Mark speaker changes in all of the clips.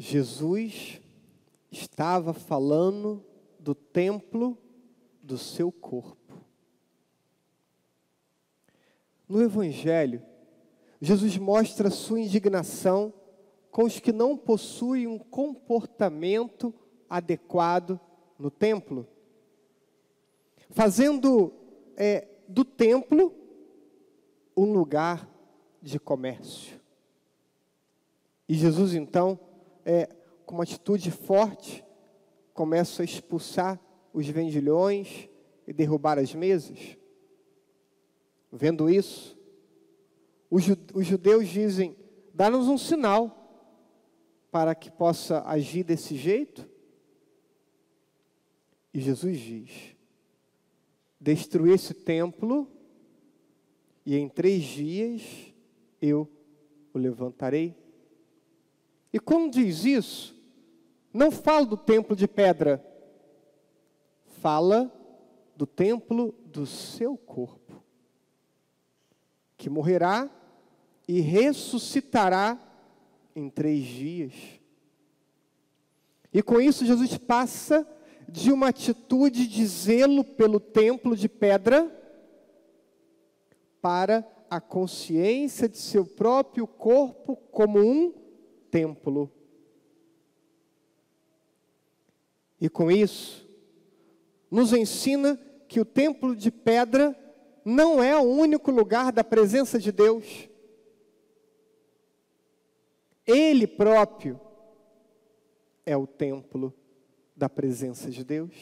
Speaker 1: Jesus estava falando do templo do seu corpo. No Evangelho, Jesus mostra sua indignação com os que não possuem um comportamento adequado no templo, fazendo do templo um lugar de comércio. E Jesus, então, com uma atitude forte, começa a expulsar os vendilhões e derrubar as mesas. Vendo isso, os judeus dizem: dá-nos um sinal para que possa agir desse jeito. E Jesus diz: destruir esse templo e em 3 dias eu o levantarei. E quando diz isso, não fala do templo de pedra, fala do templo do seu corpo, que morrerá e ressuscitará em 3 dias. E com isso Jesus passa de uma atitude de zelo pelo templo de pedra para a consciência de seu próprio corpo como um templo. E com isso, nos ensina que o templo de pedra não é o único lugar da presença de Deus. Ele próprio é o templo da presença de Deus.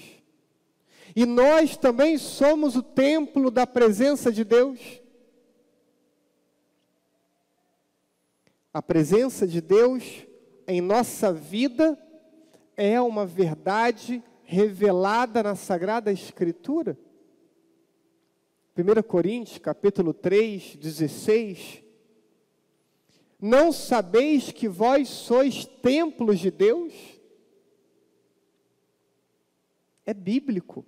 Speaker 1: E nós também somos o templo da presença de Deus. A presença de Deus em nossa vida é uma verdade revelada na Sagrada Escritura. 1 Coríntios, capítulo 3, 16. Não sabeis que vós sois templos de Deus? É bíblico.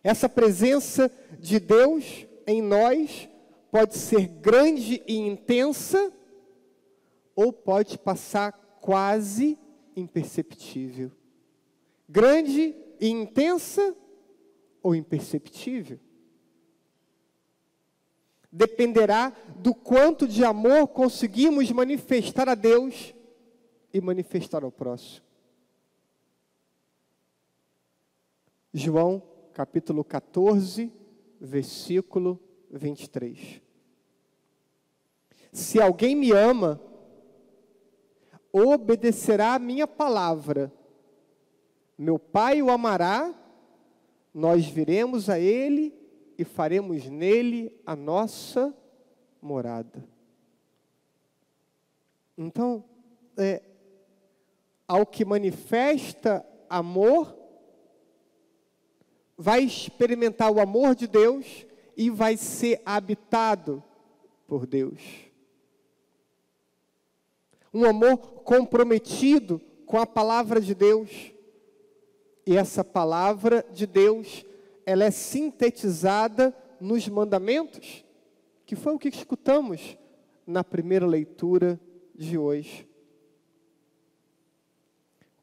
Speaker 1: Essa presença de Deus em nós pode ser grande e intensa, ou pode passar quase imperceptível. Grande e intensa ou imperceptível? Dependerá do quanto de amor conseguimos manifestar a Deus e manifestar ao próximo. João, capítulo 14, versículo 23. Se alguém me ama, obedecerá a minha palavra. Meu Pai o amará, nós viremos a Ele e faremos nele a nossa morada. Então, ao que manifesta amor, vai experimentar o amor de Deus e vai ser habitado por Deus. Um amor comprometido com a palavra de Deus. E essa palavra de Deus, ela é sintetizada nos mandamentos, que foi o que escutamos na primeira leitura de hoje.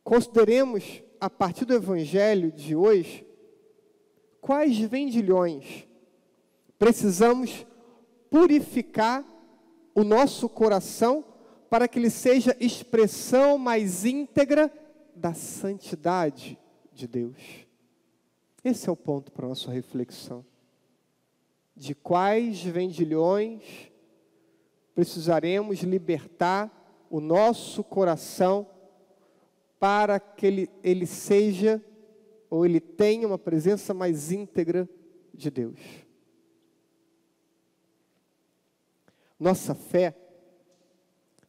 Speaker 1: Consideremos, a partir do Evangelho de hoje, quais vendilhões precisamos purificar o nosso coração para que ele seja expressão mais íntegra da santidade de Deus. Esse é o ponto para a nossa reflexão. De quais vendilhões precisaremos libertar o nosso coração para que ele seja, ou ele tenha uma presença mais íntegra de Deus. Nossa fé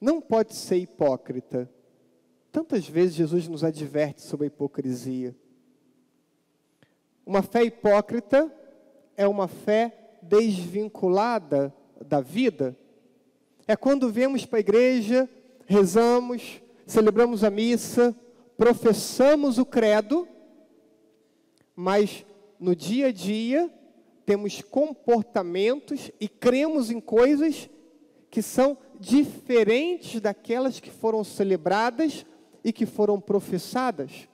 Speaker 1: não pode ser hipócrita. Tantas vezes Jesus nos adverte sobre a hipocrisia. Uma fé hipócrita é uma fé desvinculada da vida. É quando viemos para a igreja, rezamos, celebramos a missa, professamos o credo, mas no dia a dia temos comportamentos e cremos em coisas que são diferentes daquelas que foram celebradas e que foram professadas.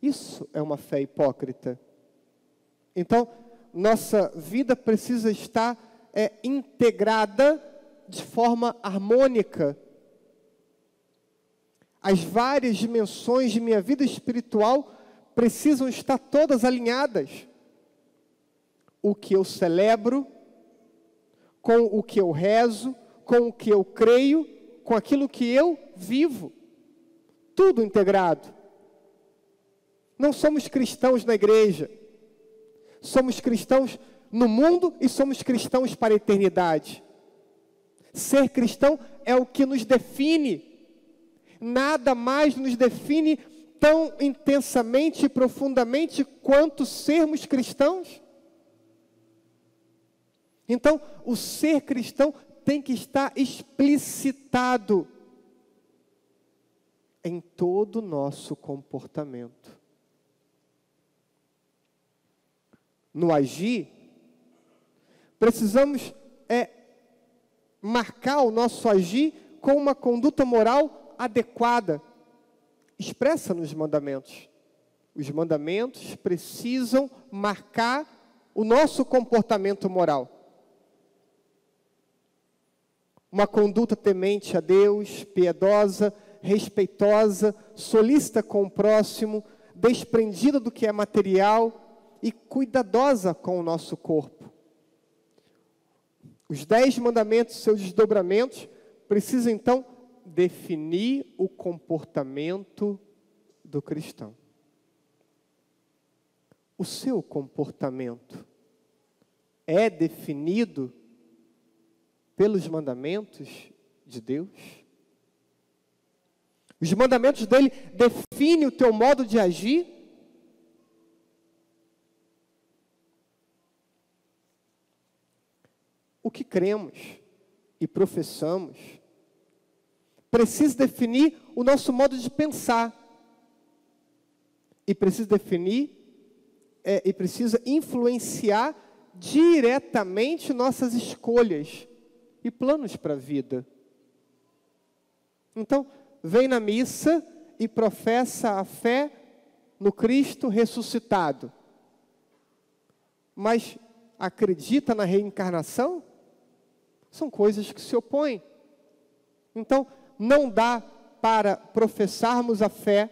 Speaker 1: Isso é uma fé hipócrita. Então, nossa vida precisa estar integrada de forma harmônica. As várias dimensões de minha vida espiritual precisam estar todas alinhadas. O que eu celebro, com o que eu rezo, com o que eu creio, com aquilo que eu vivo. Tudo integrado. Não somos cristãos na igreja. Somos cristãos no mundo e somos cristãos para a eternidade. Ser cristão é o que nos define. Nada mais nos define tão intensamente e profundamente quanto sermos cristãos. Então, o ser cristão tem que estar explicitado em todo o nosso comportamento. No agir, precisamos marcar o nosso agir com uma conduta moral adequada, expressa nos mandamentos. Os mandamentos precisam marcar o nosso comportamento moral. Uma conduta temente a Deus, piedosa, respeitosa, solícita com o próximo, desprendida do que é material e cuidadosa com o nosso corpo. Os 10 mandamentos, seus desdobramentos, precisam então definir o comportamento do cristão. O seu comportamento é definido pelos mandamentos de Deus? Os mandamentos dele definem o teu modo de agir? O que cremos e professamos precisa definir o nosso modo de pensar. E precisa definir e precisa influenciar diretamente nossas escolhas e planos para a vida. Então, vem na missa e professa a fé no Cristo ressuscitado. Mas acredita na reencarnação? São coisas que se opõem. Então, não dá para professarmos a fé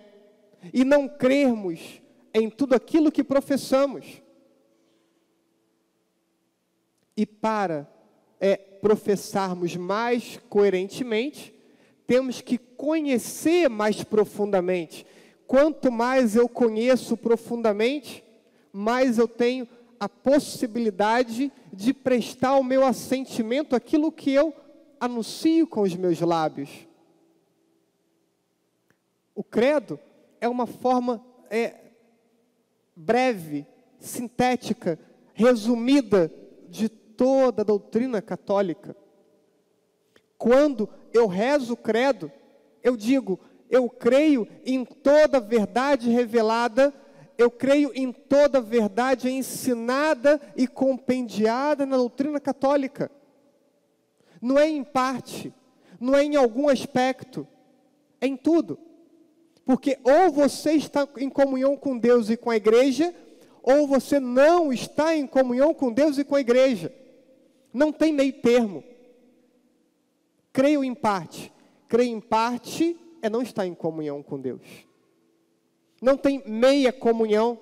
Speaker 1: e não crermos em tudo aquilo que professamos. E para professarmos mais coerentemente, temos que conhecer mais profundamente. Quanto mais eu conheço profundamente, mais eu tenho a possibilidade de prestar o meu assentimento àquilo que eu anuncio com os meus lábios. O credo é uma forma breve, sintética, resumida de toda a doutrina católica. Quando eu rezo o credo, eu digo, eu creio em toda a verdade revelada, eu creio em toda a verdade ensinada e compendiada na doutrina católica. Não é em parte, não é em algum aspecto, é em tudo. Porque ou você está em comunhão com Deus e com a igreja, ou você não está em comunhão com Deus e com a igreja. Não tem meio termo. Creio em parte. Creio em parte é não estar em comunhão com Deus. Não tem meia comunhão.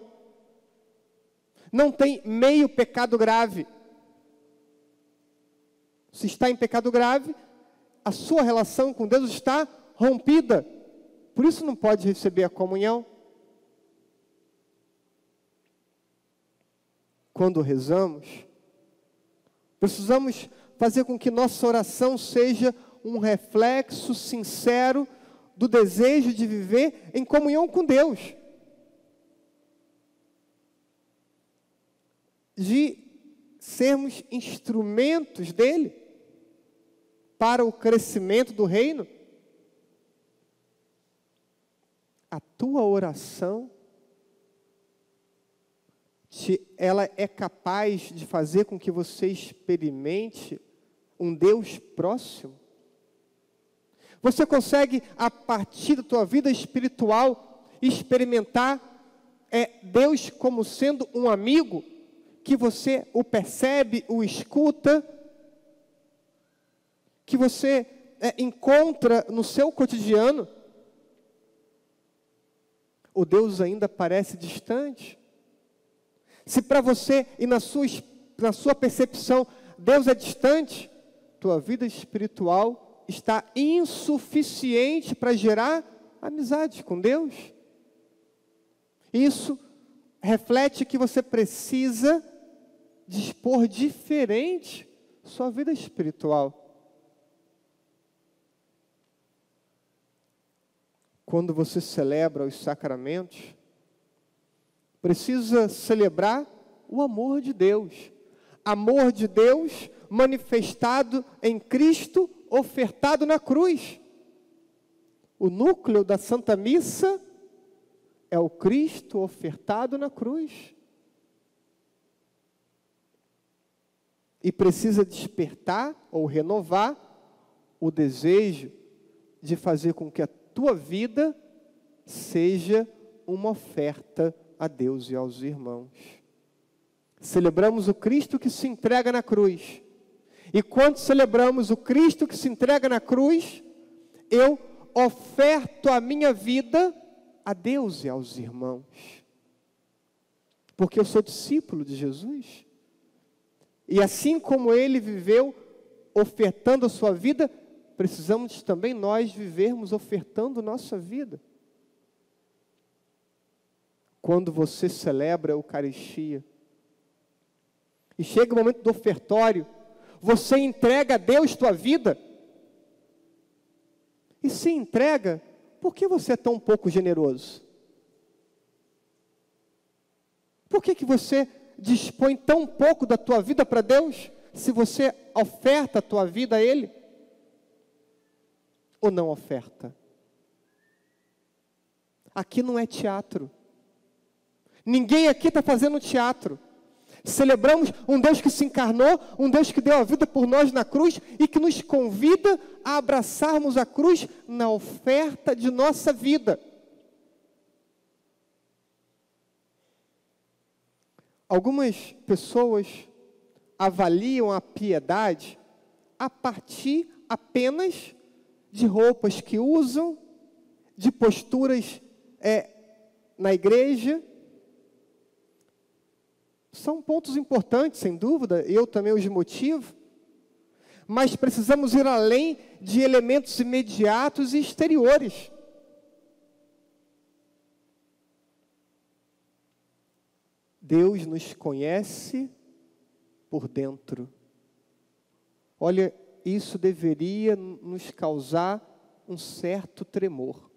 Speaker 1: Não tem meio pecado grave. Se está em pecado grave, a sua relação com Deus está rompida. Por isso não pode receber a comunhão. Quando rezamos, precisamos fazer com que nossa oração seja um reflexo sincero do desejo de viver em comunhão com Deus. De sermos instrumentos dele para o crescimento do reino. A tua oração, ela é capaz de fazer com que você experimente um Deus próximo? Você consegue, a partir da tua vida espiritual, experimentar Deus como sendo um amigo, que você o percebe, o escuta, que você encontra no seu cotidiano? O Deus ainda parece distante? Se para você e na sua percepção Deus é distante, tua vida espiritual está insuficiente para gerar amizade com Deus. Isso reflete que você precisa dispor diferente sua vida espiritual. Quando você celebra os sacramentos, precisa celebrar o amor de Deus. Amor de Deus manifestado em Cristo, ofertado na cruz. O núcleo da Santa Missa é o Cristo ofertado na cruz. E precisa despertar ou renovar o desejo de fazer com que a tua vida seja uma oferta a Deus e aos irmãos. Celebramos o Cristo que se entrega na cruz. E quando celebramos o Cristo que se entrega na cruz, eu oferto a minha vida a Deus e aos irmãos. Porque eu sou discípulo de Jesus. E assim como ele viveu ofertando a sua vida, precisamos também nós vivermos ofertando nossa vida. Quando você celebra a Eucaristia, e chega o momento do ofertório, você entrega a Deus tua vida. E se entrega, por que você é tão pouco generoso? Por que você dispõe tão pouco da tua vida para Deus, se você oferta a tua vida a Ele? Ou não oferta? Aqui não é teatro. Ninguém aqui está fazendo teatro. Celebramos um Deus que se encarnou, um Deus que deu a vida por nós na cruz e que nos convida a abraçarmos a cruz na oferta de nossa vida. Algumas pessoas avaliam a piedade a partir apenas de roupas que usam, de posturas na igreja. São pontos importantes, sem dúvida, eu também os motivo, mas precisamos ir além de elementos imediatos e exteriores. Deus nos conhece por dentro. Olha, isso deveria nos causar um certo tremor.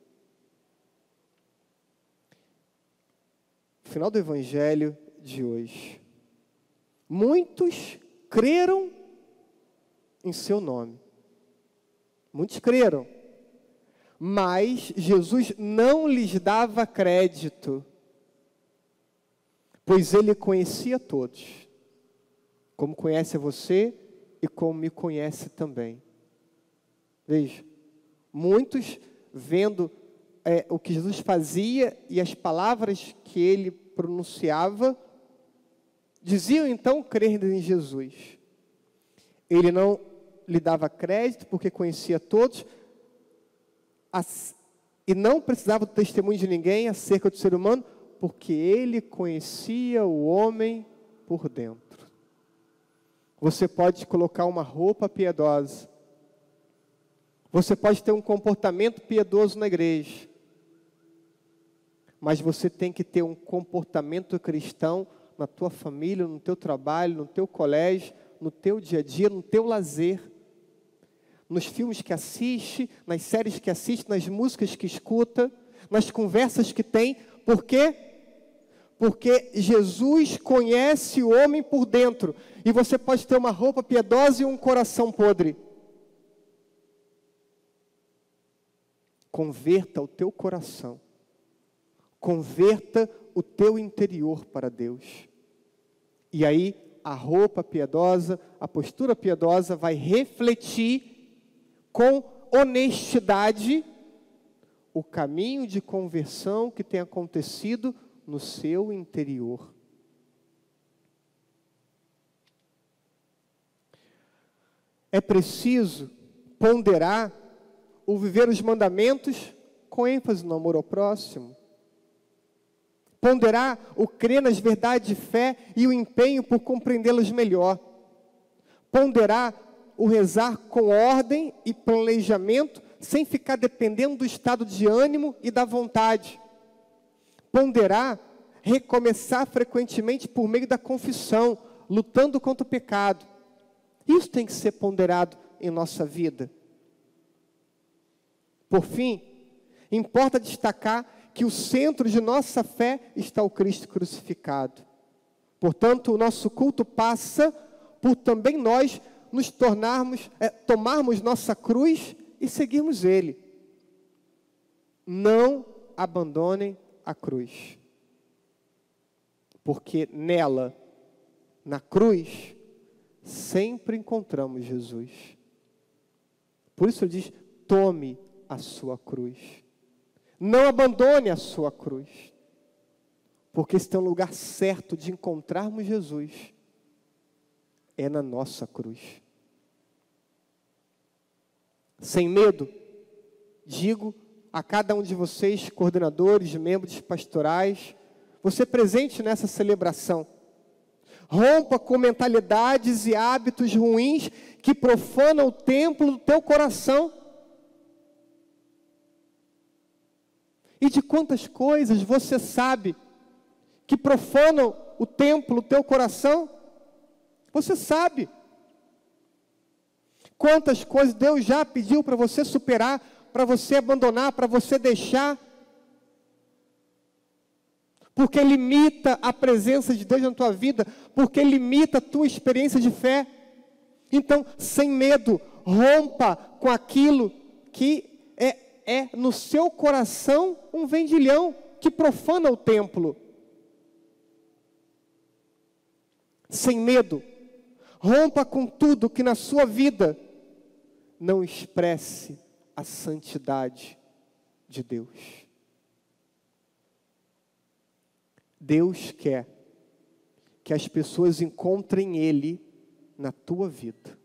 Speaker 1: Final do Evangelho de hoje. Muitos creram em seu nome. Muitos creram. Mas Jesus não lhes dava crédito, pois ele conhecia todos, como conhece você e como me conhece também. Veja, muitos vendo o que Jesus fazia e as palavras que ele pronunciava, diziam então crer em Jesus. Ele não lhe dava crédito porque conhecia todos e não precisava do testemunho de ninguém acerca do ser humano, porque ele conhecia o homem por dentro. Você pode colocar uma roupa piedosa, você pode ter um comportamento piedoso na igreja, mas você tem que ter um comportamento cristão na tua família, no teu trabalho, no teu colégio, no teu dia a dia, no teu lazer, nos filmes que assiste, nas séries que assiste, nas músicas que escuta, nas conversas que tem. Por quê? Porque Jesus conhece o homem por dentro. E você pode ter uma roupa piedosa e um coração podre. Converta o teu coração. Converta o teu interior para Deus. E aí a roupa piedosa, a postura piedosa vai refletir com honestidade o caminho de conversão que tem acontecido no seu interior. É preciso ponderar o viver os mandamentos com ênfase no amor ao próximo. Ponderar o crer nas verdades de fé e o empenho por compreendê-las melhor. Ponderar o rezar com ordem e planejamento, sem ficar dependendo do estado de ânimo e da vontade. Ponderar, recomeçar frequentemente por meio da confissão, lutando contra o pecado. Isso tem que ser ponderado em nossa vida. Por fim, importa destacar que o centro de nossa fé está o Cristo crucificado. Portanto, o nosso culto passa por também nós nos tomarmos nossa cruz e seguirmos Ele. Não abandonem a cruz. Porque nela, na cruz, sempre encontramos Jesus. Por isso ele diz, tome a sua cruz. Não abandone a sua cruz. Porque esse é um lugar certo de encontrarmos Jesus. É na nossa cruz. Sem medo, digo a cada um de vocês, coordenadores, membros pastorais, você presente nessa celebração. Rompa com mentalidades e hábitos ruins que profanam o templo do teu coração. E de quantas coisas você sabe que profanam o templo do teu coração? Você sabe. Quantas coisas Deus já pediu para você superar, para você abandonar, para você deixar. Porque limita a presença de Deus na tua vida, porque limita a tua experiência de fé. Então, sem medo, rompa com aquilo que é no seu coração um vendilhão que profana o templo. Sem medo, rompa com tudo que na sua vida não expresse a santidade de Deus. Deus quer que as pessoas encontrem Ele na tua vida.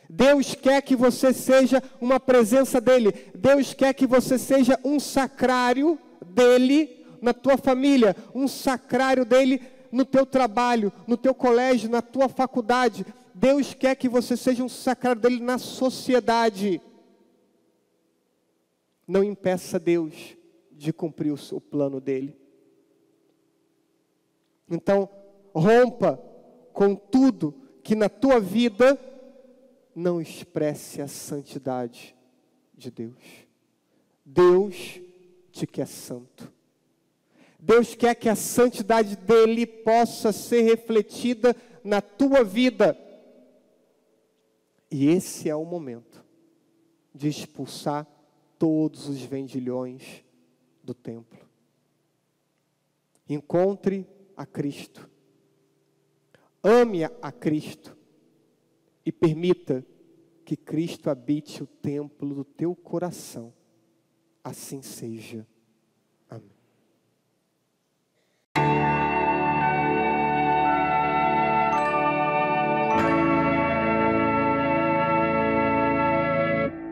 Speaker 1: Deus quer que você seja uma presença dEle. Deus quer que você seja um sacrário dEle na tua família, um sacrário dEle no teu trabalho, no teu colégio, na tua faculdade. Deus quer que você seja um sacrário dEle na sociedade. Não impeça Deus de cumprir o plano dEle. Então, rompa com tudo que na tua vida não expresse a santidade de Deus. Deus te quer santo. Deus quer que a santidade dEle possa ser refletida na tua vida. E esse é o momento de expulsar todos os vendilhões do templo. Encontre a Cristo. Ame a Cristo. E permita que Cristo habite o templo do teu coração. Assim seja.